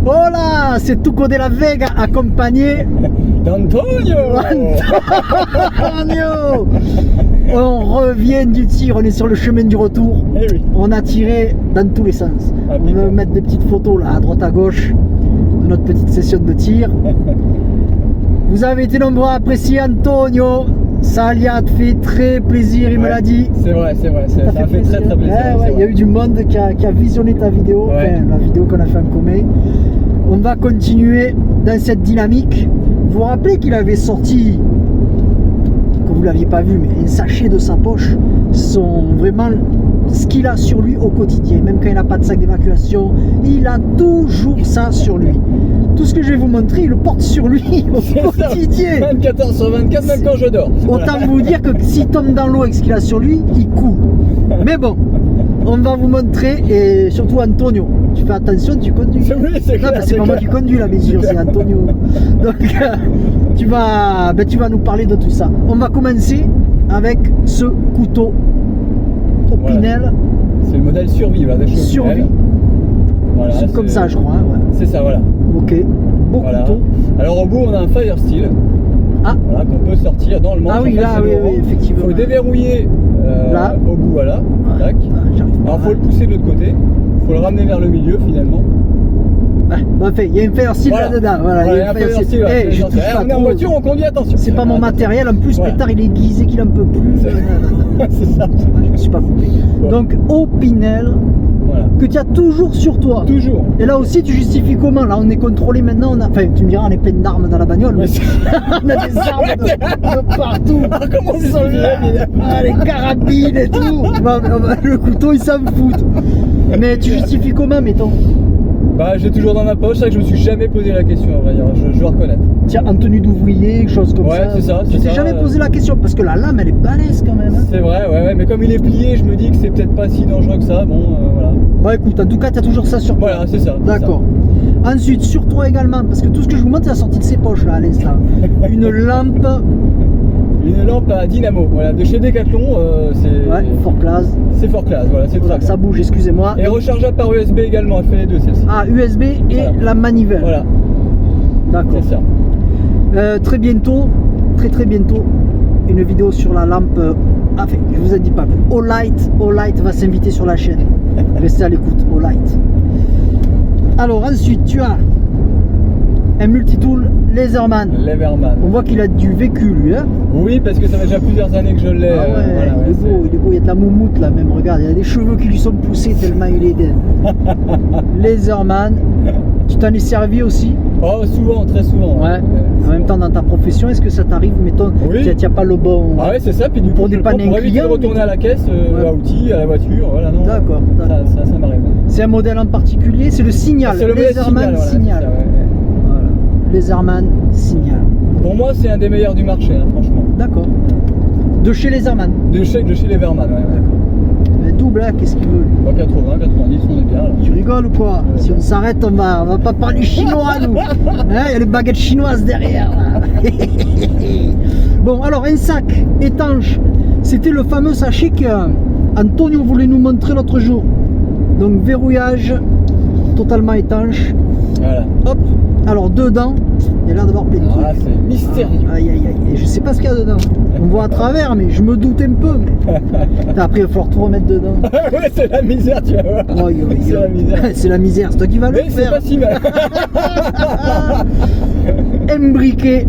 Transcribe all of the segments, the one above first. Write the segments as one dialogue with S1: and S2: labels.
S1: Hola, c'est Tuco de la Vega accompagné
S2: d'Antonio.
S1: Antonio. On revient du tir, on est sur le chemin du retour.
S2: Eh oui.
S1: On a tiré dans tous les sens.
S2: Ah,
S1: on va mettre des petites photos là, à droite à gauche de notre petite session de tir. Vous avez été nombreux à apprécier Antonio. Ça lui a fait très plaisir, il me l'a dit.
S2: C'est vrai, ça a fait très plaisir.
S1: Il y a eu du monde qui a visionné ta vidéo, enfin, la vidéo qu'on a fait en commun. On va continuer dans cette dynamique. Vous vous rappelez qu'il avait sorti, que vous ne l'aviez pas vu, mais un sachet de sa poche, vraiment ce qu'il a sur lui au quotidien. Même quand il n'a pas de sac d'évacuation, il a toujours ça sur lui. Tout ce que je vais vous montrer, il le porte sur lui au quotidien.
S2: 24 heures sur 24, même quand je dors.
S1: Autant vous dire que s'il tombe dans l'eau avec ce qu'il a sur lui, il coule. Mais bon, on va vous montrer, et surtout Antonio, tu fais attention, tu conduis.
S2: Oui, c'est clair.
S1: C'est pas moi qui conduis là, bien sûr, c'est Antonio. Donc, tu vas nous parler de tout ça. On va commencer avec ce couteau Opinel.
S2: C'est le modèle survie, là,
S1: Survie.
S2: Voilà,
S1: c'est comme ça, je crois. Hein, ouais.
S2: C'est ça, voilà.
S1: Ok, beau couteau.
S2: Alors au bout, on a un fire steel.
S1: Ah.
S2: Voilà, qu'on peut sortir dans le manche.
S1: Ah oui, là, oui, effectivement.
S2: Il faut déverrouiller
S1: là.
S2: au bout, voilà. Tac. Alors il faut le pousser de l'autre côté. Il faut le ramener vers le milieu finalement.
S1: Enfin, il y a un fire steel là-dedans. Voilà, il y a un fire steel. Je touche pas
S2: on est en voiture, on conduit, attention.
S1: C'est pas mon matériel, en plus, pétard, il est aiguisé qu'il en peut plus.
S2: C'est ça.
S1: Je me suis pas coupé. Donc, Opinel, que tu as toujours sur toi.
S2: Toujours.
S1: Et là aussi, tu justifies comment? Là, on est contrôlé maintenant. Enfin, tu me diras, on est plein d'armes dans la bagnole. Mais on a des armes de partout.
S2: Ah, comment ils sont
S1: là, les carabines et tout. Le couteau, ils s'en foutent. Mais tu justifies comment, mettons?
S2: Bah, j'ai toujours dans ma poche, c'est vrai que je me suis jamais posé la question, on va dire, je dois reconnaître.
S1: Tiens, en tenue d'ouvrier, quelque chose comme ça.
S2: Ouais, c'est ça.
S1: Tu t'es jamais posé la question, parce que la lame, elle est balèze quand même. Hein.
S2: C'est vrai, ouais, mais comme il est plié, je me dis que c'est peut-être pas si dangereux que ça, bon, voilà.
S1: Bah écoute, en tout cas, tu as toujours ça sur toi.
S2: Voilà, c'est ça.
S1: D'accord. Ensuite, sur toi également, parce que tout ce que je vous montre, c'est la sortie de ses poches, là, à l'instant. Une lampe
S2: à dynamo, voilà, de chez Decathlon, c'est...
S1: Ouais, fort classe.
S2: C'est fort classe, voilà, c'est
S1: voilà, ça bouge, excusez-moi.
S2: Et rechargeable par USB également, elle fait les deux, celle-ci.
S1: Ah, USB et la manivelle.
S2: Voilà.
S1: D'accord.
S2: C'est ça.
S1: Très bientôt, très bientôt, une vidéo sur la lampe... Enfin, je vous en dis pas plus. Olight va s'inviter sur la chaîne. Restez à l'écoute, Olight. Alors ensuite, tu as un multitool Leatherman. On voit qu'il a du vécu, lui, hein?
S2: Oui, parce que ça fait déjà plusieurs années que je l'ai.
S1: Ah ouais, voilà, il est beau, il y a de la moumoute là même, regarde, il y a des cheveux qui lui sont poussés tellement il est dead. Leatherman, tu t'en es servi aussi?
S2: Oh, souvent, très souvent.
S1: Ouais. En même temps, dans ta profession, est-ce que ça t'arrive, mettons, tu n'as pas le bon...
S2: Ah ouais, c'est ça, puis du coup,
S1: pour dépanner un client,
S2: de retourner à la caisse, à outils, à la voiture, voilà, non.
S1: D'accord.
S2: Ça m'arrive.
S1: C'est un modèle en particulier, c'est le Signal.
S2: C'est le
S1: Leatherman Signal. Voilà. Leatherman Signal.
S2: Pour moi, c'est un des meilleurs du marché, hein, franchement.
S1: D'accord. De chez Leatherman.
S2: De chez Leatherman, ouais.
S1: Mais double, hein, qu'est-ce qu'il veut?
S2: 80, 90, on est bien là.
S1: Tu rigoles ou quoi? Si on s'arrête, on va pas parler chinois, nous. Il y a les baguettes chinoises derrière. Bon, alors un sac étanche. C'était le fameux sachet qu'Antonio voulait nous montrer l'autre jour. Donc verrouillage totalement étanche.
S2: Voilà.
S1: Hop. Alors dedans, il y a l'air d'avoir plein de trucs.
S2: Ah, c'est mystérieux.
S1: Aïe. Et je sais pas ce qu'il y a dedans. On voit à travers, mais je me doute un peu. Après, il va falloir tout remettre dedans.
S2: Ouais, c'est la misère, tu vas voir.
S1: C'est la misère. C'est la misère, c'est toi qui vas le faire.
S2: C'est pas si mal.
S1: Imbriqué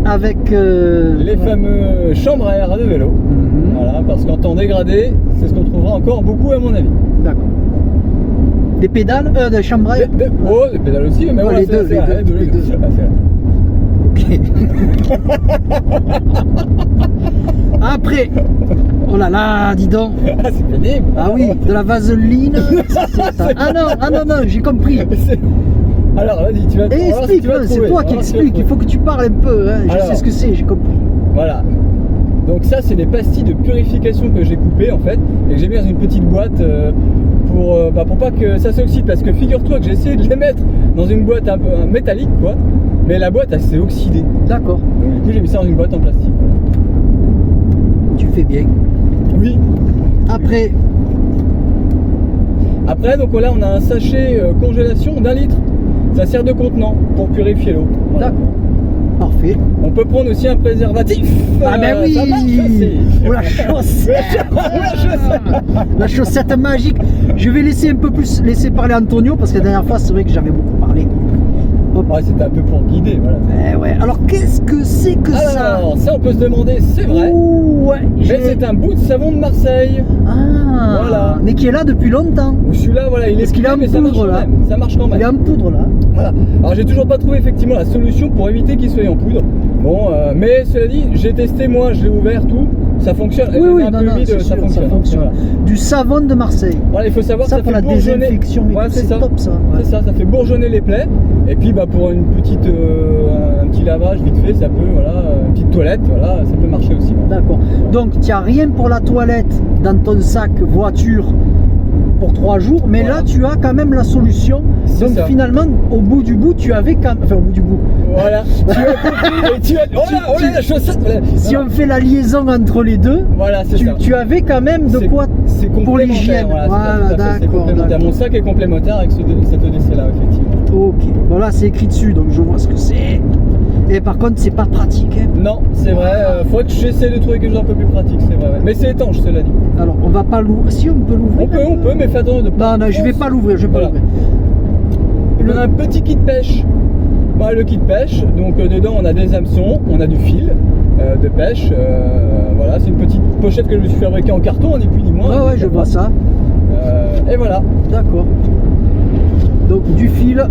S1: avec
S2: les fameux chambres à air de vélo. Voilà, parce qu'en temps dégradé, c'est ce qu'on trouvera encore beaucoup à mon avis.
S1: D'accord. Des pédales, des chambres à air.
S2: Oh, des pédales aussi, mais voilà,
S1: les deux. Ok. Après, oh là là, dis donc.
S2: Ah, c'est pénible.
S1: Ah oui, de la vaseline. Ah non, j'ai compris.
S2: Alors, vas-y, tu vas
S1: explique, c'est toi qui explique. Il faut que tu parles un peu. Hein. Je sais ce que c'est, j'ai compris.
S2: Voilà. Donc ça, c'est des pastilles de purification que j'ai coupées en fait et que j'ai mis dans une petite boîte pour pas que ça s'oxyde, parce que figure-toi que j'ai essayé de les mettre dans une boîte un peu métallique quoi, mais la boîte elle s'est oxydée.
S1: D'accord.
S2: Donc du coup j'ai mis ça dans une boîte en plastique.
S1: Tu fais bien.
S2: Oui.
S1: Après
S2: donc là on a un sachet congélation d'1 litre Ça sert de contenant pour purifier l'eau. Voilà.
S1: D'accord. Parfait.
S2: On peut prendre aussi un préservatif.
S1: Ah ben oui.
S2: Ça marche aussi.
S1: Oh, la chaussette. La chaussette magique. Je vais laisser un peu plus laisser parler Antonio parce que la dernière fois c'est vrai que j'avais beaucoup parlé. Hop.
S2: Ouais, c'était un peu pour guider, voilà.
S1: Eh ouais. Alors qu'est-ce que c'est que ça?
S2: Alors, ça on peut se demander, c'est vrai.
S1: Ouh, ouais.
S2: Mais c'est un bout de savon de Marseille.
S1: Ah.
S2: Voilà.
S1: Mais qui est là depuis longtemps.
S2: Celui-là, voilà, il est
S1: Parce qu'il est en
S2: mais ça marche
S1: poudre,
S2: quand
S1: là.
S2: même. Ça marche quand
S1: Il est
S2: même.
S1: en poudre là.
S2: Voilà. Alors j'ai toujours pas trouvé effectivement la solution pour éviter qu'il soit en poudre. Bon, mais cela dit, j'ai testé moi, je l'ai ouvert tout, ça fonctionne.
S1: Oui,
S2: Un
S1: non,
S2: peu
S1: non,
S2: humide,
S1: c'est
S2: ça
S1: sûr,
S2: fonctionne.
S1: ça fonctionne.
S2: Voilà.
S1: Du savon de Marseille.
S2: Voilà, il faut savoir
S1: Ça
S2: que
S1: pour
S2: ça
S1: la
S2: fait bourgeonner.
S1: désinfection et
S2: Ouais,
S1: tout,
S2: c'est
S1: c'est
S2: ça.
S1: top ça. Ouais.
S2: C'est ça, ça fait bourgeonner les plaies. Et puis bah pour une petite, un petit lavage vite fait, ça peut, voilà, une petite toilette, voilà, ça peut marcher aussi. Voilà.
S1: D'accord. Donc tu n'as rien pour la toilette dans ton sac voiture pour 3 jours, mais
S2: Voilà.
S1: là tu as quand même la solution.
S2: C'est
S1: Donc
S2: ça.
S1: finalement, au bout du bout, tu avais quand même. Enfin, au bout du bout.
S2: Voilà, tu as compris et tu as. Oh là, oh là, la chaussette voilà.
S1: Si on fait la liaison entre les deux,
S2: Voilà, c'est ça.
S1: tu avais quand même de
S2: C'est-
S1: quoi
S2: c'est
S1: pour
S2: complémentaire,
S1: l'hygiène.
S2: voilà,
S1: Voilà,
S2: tout à fait, c'est
S1: d'accord.
S2: complémentaire.
S1: d'accord.
S2: Mon sac est complémentaire avec cette EDC là, effectivement.
S1: Ok. Bon là, c'est écrit dessus, donc je vois ce que c'est. Et par contre, c'est pas pratique. Hein.
S2: Non, c'est vrai, faudrait que j'essaie de trouver quelque chose un peu plus pratique, c'est vrai. Ouais. Mais c'est étanche, cela dit.
S1: Alors, on va pas l'ouvrir. Si on peut l'ouvrir.
S2: On peut, mais fais attention de pas.
S1: Non, non, je vais pas l'ouvrir. Je vais pas
S2: Voilà.
S1: l'ouvrir.
S2: On a un petit kit pêche. Voilà, le kit pêche, donc dedans on a des hameçons, on a du fil de pêche. Voilà, c'est une petite pochette que je me suis fabriquée en carton, ni plus ni moins.
S1: Ouais, ouais, je vois ça.
S2: Et voilà.
S1: D'accord. Donc du fil,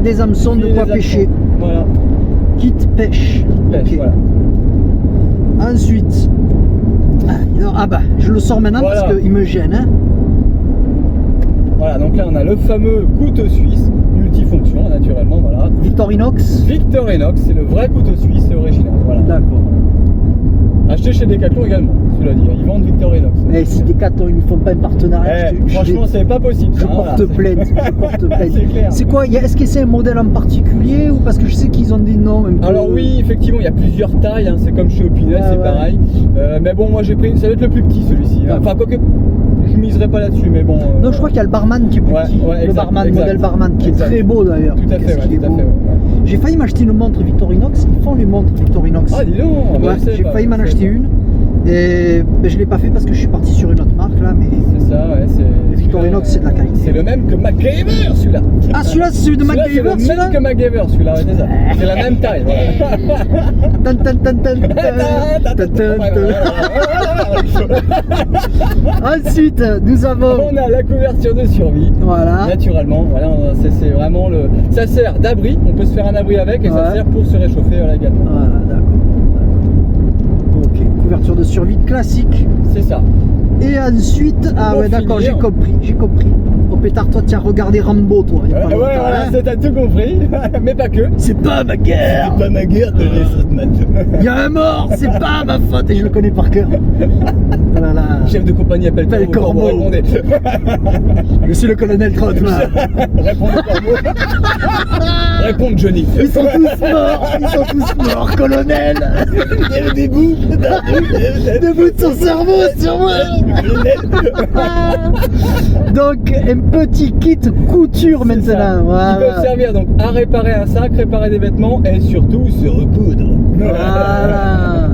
S1: des hameçons, de
S2: Fil,
S1: quoi
S2: des
S1: pêcher.
S2: hameçons. Voilà.
S1: Kit pêche.
S2: Pêche,
S1: Ok.
S2: voilà.
S1: Ensuite. Ah bah, je le sors maintenant
S2: Voilà.
S1: parce qu'il me gêne. Hein.
S2: Voilà, donc là on a le fameux couteau suisse, multifonction naturellement, voilà.
S1: Victorinox.
S2: Victorinox, c'est le vrai couteau suisse original, voilà.
S1: D'accord.
S2: Acheté chez Decathlon également, cela dit, ils vendent Victorinox.
S1: Et si Decathlon ils ne font pas un partenariat,
S2: Franchement, c'est pas possible.
S1: je
S2: ça,
S1: porte
S2: voilà.
S1: plainte. Je porte plainte.
S2: C'est clair.
S1: C'est quoi est-ce que c'est un modèle en particulier ou parce que je sais qu'ils ont des noms un peu...
S2: Alors oui, effectivement, il y a plusieurs tailles, hein, c'est comme chez Opinel,
S1: Ouais,
S2: c'est
S1: ouais.
S2: pareil. Mais bon, moi j'ai pris, ça va être le plus petit celui-ci. Hein. Enfin, quoique, je miserai pas là-dessus, mais bon.
S1: Non, je crois qu'il y a le barman qui est plus
S2: Ouais,
S1: petit.
S2: ouais,
S1: le
S2: exact,
S1: barman,
S2: exact.
S1: modèle barman, qui
S2: Exact.
S1: est très beau d'ailleurs.
S2: Tout à fait,
S1: Qu'est-ce
S2: ouais,
S1: qu'il est
S2: tout à
S1: beau.
S2: fait. Ouais.
S1: J'ai failli m'acheter une montre Victorinox, ils font les montres Victorinox.
S2: Ah, dis donc, bah,
S1: Ouais,
S2: je sais
S1: j'ai
S2: pas,
S1: failli
S2: je
S1: m'en
S2: sais
S1: acheter
S2: pas.
S1: une. Et ben, je l'ai pas fait parce que je suis parti sur une autre marque là, mais.
S2: C'est ça, ouais, c'est.
S1: Victorinox, c'est de la qualité.
S2: C'est le même que MacGyver celui-là.
S1: Ah, celui-là, c'est celui de
S2: Celui-là,
S1: MacGyver,
S2: c'est le
S1: celui-là
S2: même que MacGyver celui-là, ouais, c'est ça. C'est la même taille, voilà.
S1: Tan, tan, tan, tan, tan, tan, tan. Ensuite, nous avons.
S2: On a la couverture de survie.
S1: Voilà.
S2: Naturellement, voilà, c'est vraiment le. Ça sert d'abri, on peut se faire un abri avec et ça
S1: Ouais.
S2: sert pour se réchauffer voilà, également.
S1: Voilà, d'accord. Ok, couverture de survie classique.
S2: C'est ça.
S1: Et ensuite, ah
S2: Pour
S1: ouais, d'accord, j'ai
S2: finir.
S1: compris. Oh pétard, toi, tu as regardé Rambo, toi. il y a pas
S2: Ouais,
S1: longtemps,
S2: voilà,
S1: hein.
S2: ça t'as tout compris, mais pas que.
S1: C'est pas ma guerre.
S2: Pas ma guerre de
S1: Il y a un mort, c'est pas ma faute. Et je le connais par cœur. Oh là là.
S2: Chef de compagnie appelle
S1: Appelle
S2: Corbeau,
S1: Corbeau.
S2: répondez.
S1: Je suis le colonel Trotman.
S2: Répondez Corbeau. Répondez Johnny.
S1: Ils sont tous morts, colonel.
S2: Il y a des bouts.
S1: Debout de son cerveau sur moi. Donc, un petit kit couture maintenant.
S2: Ils
S1: Voilà.
S2: peuvent servir donc à réparer un sac, réparer des vêtements et surtout se recoudre.
S1: Voilà.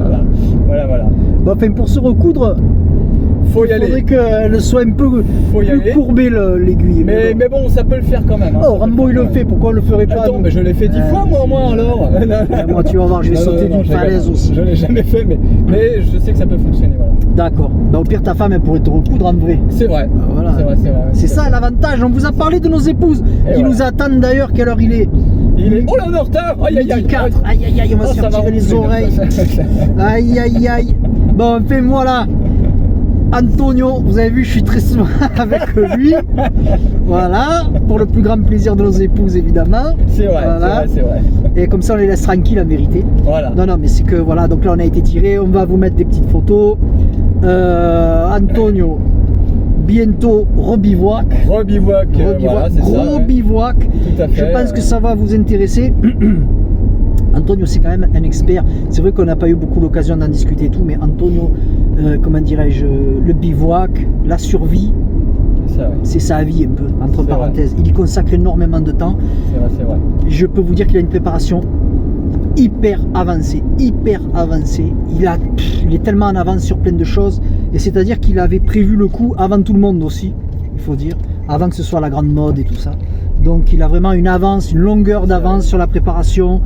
S2: Voilà.
S1: Bon, enfin, pour se recoudre,
S2: Faut y
S1: il faudrait
S2: aller.
S1: qu'elle soit un peu
S2: Faut y
S1: plus
S2: aller.
S1: courbée l'aiguille.
S2: Mais bon, ça peut le faire quand même. Hein.
S1: Oh, Rambo il le fait, pourquoi on le ferait pas?
S2: Attends,
S1: nous
S2: mais je l'ai fait 10 fois moi au moins alors.
S1: Moi, tu vas voir, je vais
S2: Non,
S1: sauter
S2: non,
S1: d'une
S2: je
S1: falaise
S2: rigole.
S1: aussi.
S2: Je l'ai jamais fait, mais je sais que ça peut fonctionner. Voilà.
S1: D'accord. Bah, au pire, ta femme, elle pourrait te recoudre en vrai.
S2: C'est vrai.
S1: Ah, voilà.
S2: C'est vrai.
S1: C'est ça l'avantage. On vous a parlé de nos épouses
S2: Et
S1: qui
S2: voilà.
S1: nous attendent d'ailleurs. Quelle heure il est?
S2: Il est. Oh là, on est en retard. Aïe aïe aïe.
S1: Midi 4. Aïe aïe aïe, on va
S2: Oh,
S1: se
S2: ça
S1: faire
S2: va
S1: tirer les
S2: ronfler,
S1: oreilles.
S2: là.
S1: Aïe aïe aïe. Bon, fais-moi là. Antonio, vous avez vu, je suis très souvent avec lui. Voilà, pour le plus grand plaisir de nos épouses évidemment.
S2: C'est vrai,
S1: Voilà.
S2: c'est vrai.
S1: Et comme ça, on les laisse tranquilles en vérité.
S2: Voilà.
S1: Non, mais c'est que voilà, donc là on a été tiré, on va vous mettre des petites photos. Antonio, bientôt rebivouac.
S2: Rebivouac, voilà, c'est ça.
S1: Gros
S2: ouais.
S1: bivouac.
S2: Tout à fait.
S1: Je pense que ça va vous intéresser. Antonio, c'est quand même un expert. C'est vrai qu'on n'a pas eu beaucoup l'occasion d'en discuter et tout, mais Antonio, comment dirais-je, le bivouac, la survie,
S2: ça, ouais.
S1: C'est sa vie un peu, entre
S2: C'est
S1: parenthèses. Il y consacre énormément de temps.
S2: C'est vrai, c'est vrai.
S1: Je peux vous dire qu'il a une préparation hyper avancée. Il est tellement en avance sur plein de choses. Et c'est-à-dire qu'il avait prévu le coup avant tout le monde aussi, il faut dire, avant que ce soit la grande mode et tout ça. Donc il a vraiment une avance, une longueur d'avance sur la préparation.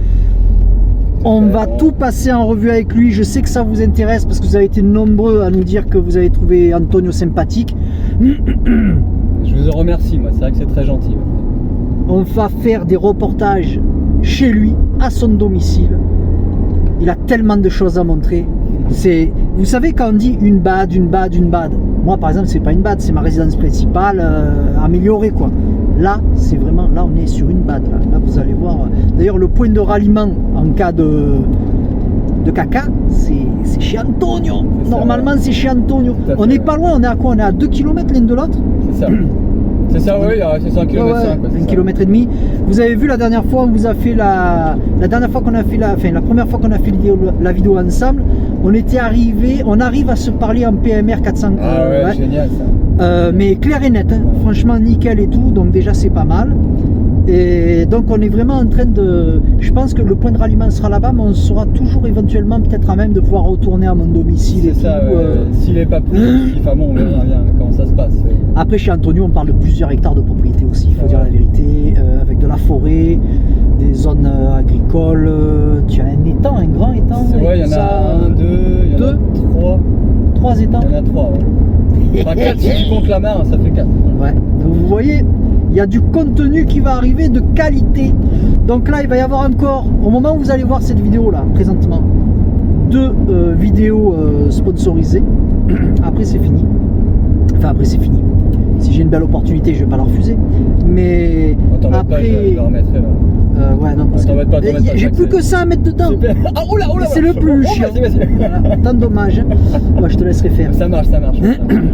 S1: On va tout passer en revue avec lui. Je sais que ça vous intéresse parce que vous avez été nombreux à nous dire que vous avez trouvé Antonio sympathique.
S2: Je vous en remercie, moi. C'est vrai que c'est très gentil. Ouais.
S1: On va faire des reportages chez lui, à son domicile. Il a tellement de choses à montrer. Vous savez quand on dit une bad. Moi par exemple c'est pas une bad, c'est ma résidence principale améliorée quoi. Là c'est vraiment, là on est sur une bad. Là vous allez voir. D'ailleurs le point de ralliement en cas de caca, c'est chez Antonio. Normalement c'est chez Antonio. On n'est pas loin, on est à quoi? On est à 2 km l'un de l'autre.
S2: C'est ça. C'est ça, oui, c'est 1 km.
S1: Ouais, 1 km et demi. Vous avez vu la dernière fois, on vous a fait la dernière fois qu'on a fait la première fois qu'on a fait la vidéo ensemble, on arrive à se parler en PMR 400.
S2: Ah ouais, génial ça.
S1: Mais clair et net, hein. Franchement nickel et tout, donc déjà c'est pas mal. Et donc on est vraiment en train de... Je pense que le point de ralliement sera là-bas, mais on sera toujours éventuellement peut-être à même de pouvoir retourner à mon domicile.
S2: C'est ça, s'il n'est pas pris, enfin bon, on verra bien comment ça se passe.
S1: Après chez Antonio, on parle de plusieurs hectares de propriété aussi, il faut dire la vérité, avec de la forêt, des zones agricoles, tu as un étang, un grand étang.
S2: C'est vrai, il y en a 1, 2, il y en a 3.
S1: 3 étangs.
S2: Il y en a 3, ouais. Enfin 4 si tu comptes la mare, ça fait 4.
S1: Ouais, donc vous voyez, il y a du contenu qui va arriver de qualité. Donc là, il va y avoir encore, au moment où vous allez voir cette vidéo là, présentement, 2 vidéos sponsorisées. Après, c'est fini. Enfin, après, c'est fini. Si j'ai une belle opportunité, je vais pas la refuser. Mais
S2: après,
S1: pas,
S2: je la remettrai là.
S1: Ouais, non, parce que j'ai plus que ça à mettre dedans.
S2: Ah, oula,
S1: c'est le plus chiant. Voilà, tant dommage. Moi, je te laisserai faire.
S2: Ça marche.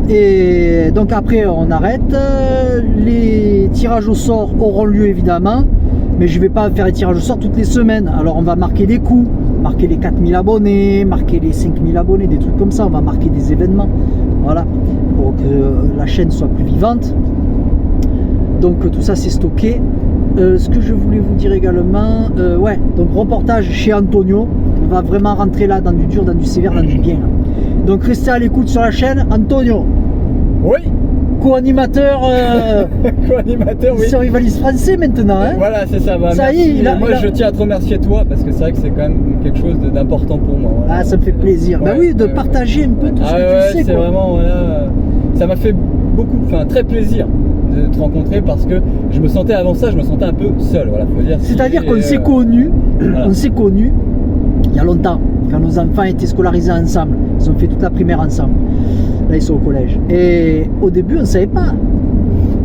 S1: Et donc après, on arrête. Les tirages au sort auront lieu évidemment, mais je vais pas faire les tirages au sort toutes les semaines. Alors on va marquer des coups, marquer les 4000 abonnés, marquer les 5000 abonnés, des trucs comme ça. On va marquer des événements, voilà, pour que la chaîne soit plus vivante. Donc tout ça c'est stocké. Ce que je voulais vous dire également, ouais, donc reportage chez Antonio. On va vraiment rentrer là dans du dur, dans du sévère, dans du bien là. Donc restez à l'écoute sur la chaîne. Antonio,
S2: oui,
S1: co-animateur
S2: co-animateur, oui,
S1: sur Rivalis français maintenant, hein.
S2: Voilà, c'est ça. Bah,
S1: ça
S2: merci.
S1: y est,
S2: moi je tiens à te remercier toi parce que c'est vrai que c'est quand même quelque chose d'important pour moi. Voilà.
S1: Ah, ça me fait plaisir. Ouais, bah oui, de partager un peu tout ce que tu sais.
S2: C'est vraiment, voilà, ça m'a fait beaucoup, enfin très plaisir de te rencontrer parce que je me sentais avant ça, je me sentais un peu seul, voilà, faut dire.
S1: C'est-à-dire qu'on s'est connus,
S2: voilà.
S1: On s'est connus il y a longtemps, quand nos enfants étaient scolarisés ensemble. Ils ont fait toute la primaire ensemble. Là, ils sont au collège. Et au début, on ne savait pas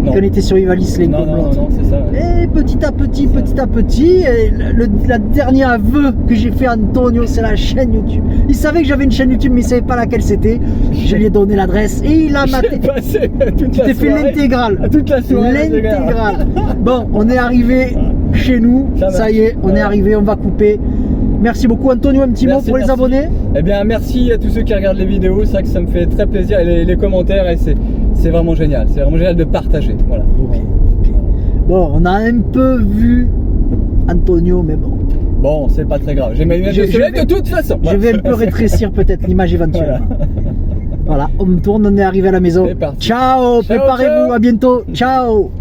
S1: qu'on était sur Rivalis l'un comme l'autre.
S2: Non, c'est ça. Ouais.
S1: Et petit à petit, et la dernière aveu que j'ai fait à Antonio, c'est la chaîne YouTube. Il savait que j'avais une chaîne YouTube, mais il ne savait pas laquelle c'était. Je lui ai donné l'adresse et il a maté. Tu t'es fait l'intégrale.
S2: Toute la soirée.
S1: L'intégrale. Bon, on est arrivé chez nous. Ça y est, on est arrivé, on va couper. Merci beaucoup Antonio, un petit mot pour les abonnés.
S2: Eh bien merci à tous ceux qui regardent les vidéos, c'est vrai que ça me fait très plaisir, et les commentaires, et c'est vraiment génial, de partager, voilà.
S1: Okay. Bon, on a un peu vu Antonio, mais bon.
S2: Bon, c'est pas très grave, j'ai mes lunettes de soleil de toute façon.
S1: Je vais un peu rétrécir peut-être l'image éventuelle. Voilà, on me tourne, on est arrivé à la maison. Ciao, préparez-vous, à bientôt, ciao.